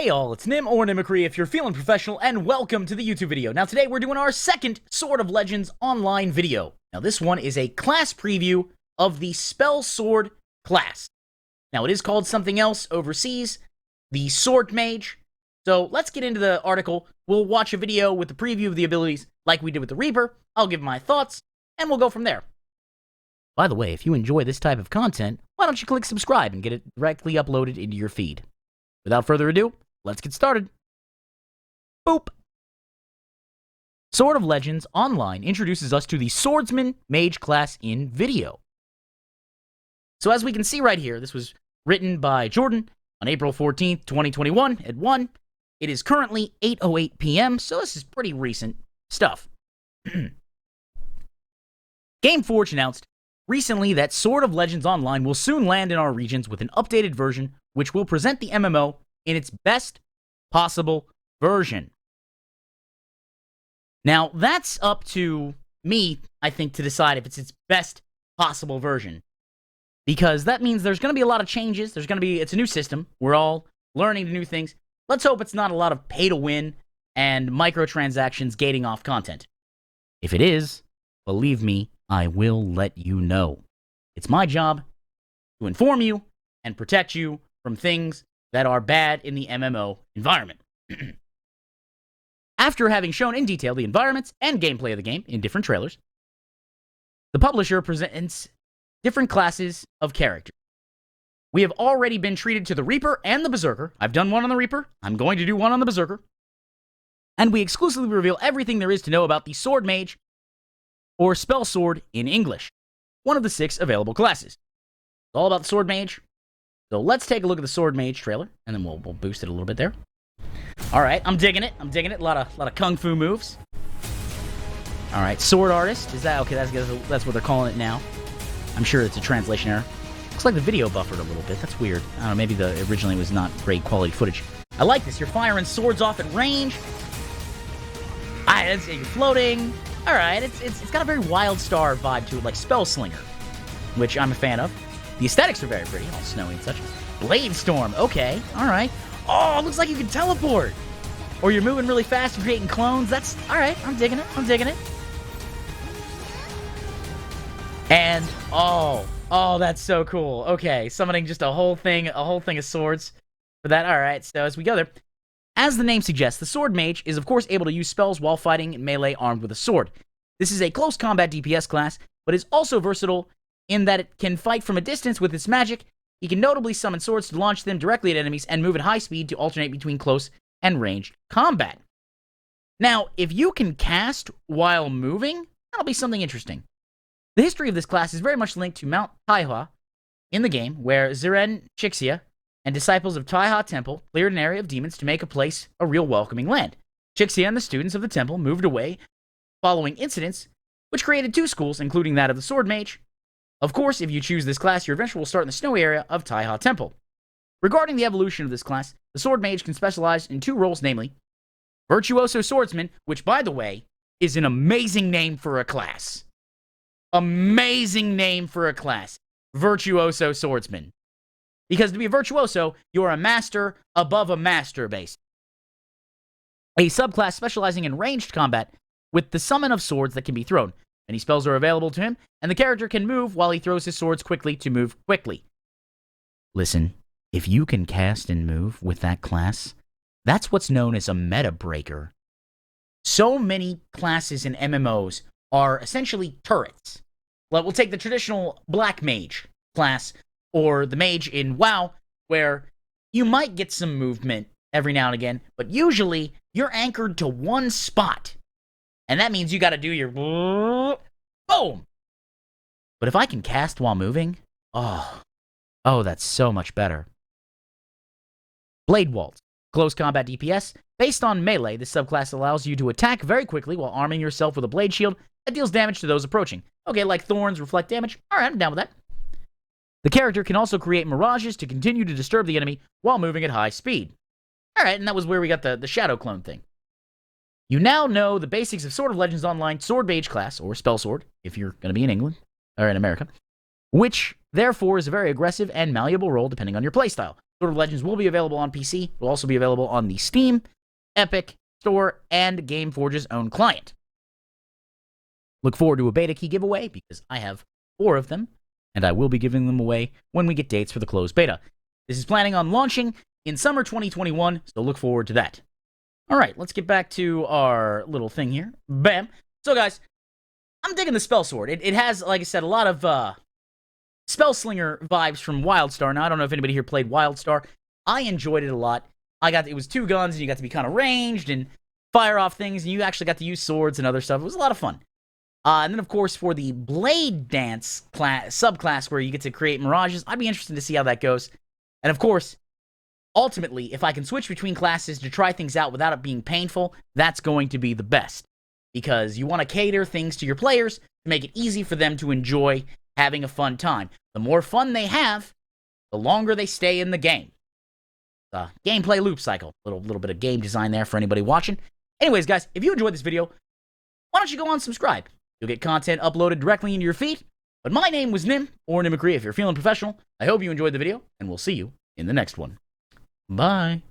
Hey all, it's Nim or Nimicry if you're feeling professional, and welcome to the YouTube video. Now today we're doing our second Sword of Legends online video. Now this one is a class preview of the Spellsword class. Now it is called something else overseas, the Sword Mage. So let's get into the article. We'll watch a video with the preview of the abilities like we did with the Reaper. I'll give my thoughts, and we'll go from there. By the way, if you enjoy this type of content, why don't you click subscribe and get it directly uploaded into your feed. Without further ado, let's get started. Boop! Sword of Legends Online introduces us to the Swordsman Mage class in video. So as we can see right here, this was written by Jordan on April 14th, 2021 at 1. It is currently 8:08 p.m., so this is pretty recent stuff. Gameforge announced recently that Sword of Legends Online will soon land in our regions with an updated version which will present the MMO in its best possible version. Now, that's up to me, I think, to decide if it's its best possible version. Because that means there's going to be a lot of changes. It's a new system. We're all learning new things. Let's hope it's not a lot of pay-to-win and microtransactions gating off content. If it is, believe me, I will let you know. It's my job to inform you and protect you from things that are bad in the MMO environment. After having shown in detail the environments and gameplay of the game in different trailers, the publisher presents different classes of characters. We have already been treated to the Reaper and the Berserker. I've done one on the Reaper. I'm going to do one on the Berserker. And we exclusively reveal everything there is to know about the Sword Mage, or Spellsword in English, one of the 6 available classes. It's all about the Sword Mage. So let's take a look at the Sword Mage trailer, and then we'll boost it a little bit there. All right, I'm digging it. A lot of kung fu moves. All right, Sword Artist. Is that okay? That's what they're calling it now. I'm sure it's a translation error. Looks like the video buffered a little bit. That's weird. I don't know. Maybe originally was not great quality footage. I like this. You're firing swords off at range. You're floating. All right, it's got a very Wild Star vibe to it, like Spellslinger, which I'm a fan of. The aesthetics are very pretty, all snowy and such. Blade Storm, okay, all right. Oh, it looks like you can teleport. Or you're moving really fast and creating clones. That's, all right, I'm digging it. And, oh, that's so cool. Okay, summoning just a whole thing of swords for that. All right, so as we go there, as the name suggests, the Sword Mage is, of course, able to use spells while fighting in melee armed with a sword. This is a close combat DPS class, but is also versatile in that it can fight from a distance with its magic. He can notably summon swords to launch them directly at enemies and move at high speed to alternate between close and ranged combat. Now, if you can cast while moving, that'll be something interesting. The history of this class is very much linked to Mount Taiha in the game, where Ziren Chixia and disciples of Taiha Temple cleared an area of demons to make a place a real welcoming land. Chixia and the students of the temple moved away following incidents, which created 2 schools, including that of the Sword Mage. Of course, if you choose this class, your adventure will start in the snowy area of Taiha Temple. Regarding the evolution of this class, the Sword Mage can specialize in 2 roles, namely Virtuoso Swordsman, which, by the way, is an amazing name for a class. Amazing name for a class. Virtuoso Swordsman. Because to be a virtuoso, you're a master above a master base. A subclass specializing in ranged combat with the summon of swords that can be thrown. Many spells are available to him, and the character can move while he throws his swords quickly to move quickly. Listen, if you can cast and move with that class, that's what's known as a meta breaker. So many classes in MMOs are essentially turrets. We'll take the traditional Black Mage class, or the Mage in WoW, where you might get some movement every now and again, but usually you're anchored to one spot. And that means you got to do your boom. But if I can cast while moving, oh, that's so much better. Blade Waltz, close combat DPS. Based on melee, this subclass allows you to attack very quickly while arming yourself with a blade shield that deals damage to those approaching. Okay, like thorns reflect damage. All right, I'm down with that. The character can also create mirages to continue to disturb the enemy while moving at high speed. All right, and that was where we got the Shadow Clone thing. You now know the basics of Sword of Legends Online Sword Mage class, or Spellsword, if you're going to be in England, or in America, which, therefore, is a very aggressive and malleable role depending on your playstyle. Sword of Legends will be available on PC. It will also be available on the Steam, Epic Store, and Gameforge's own client. Look forward to a beta key giveaway because I have 4 of them, and I will be giving them away when we get dates for the closed beta. This is planning on launching in summer 2021, so look forward to that. All right, let's get back to our little thing here. Bam. So, guys, I'm digging the Spellsword. It has, like I said, a lot of Spellslinger vibes from WildStar. Now, I don't know if anybody here played WildStar. I enjoyed it a lot. It was 2 guns, and you got to be kind of ranged and fire off things, and you actually got to use swords and other stuff. It was a lot of fun. And then, of course, for the Blade Dance subclass, where you get to create mirages, I'd be interested to see how that goes. And, of course, ultimately, if I can switch between classes to try things out without it being painful, that's going to be the best. Because you want to cater things to your players to make it easy for them to enjoy having a fun time. The more fun they have, the longer they stay in the game. Gameplay loop cycle. Little bit of game design there for anybody watching. Anyways, guys, if you enjoyed this video, why don't you go on and subscribe? You'll get content uploaded directly into your feed. But my name was Nim, or Nimicry if you're feeling professional. I hope you enjoyed the video, and we'll see you in the next one. Bye.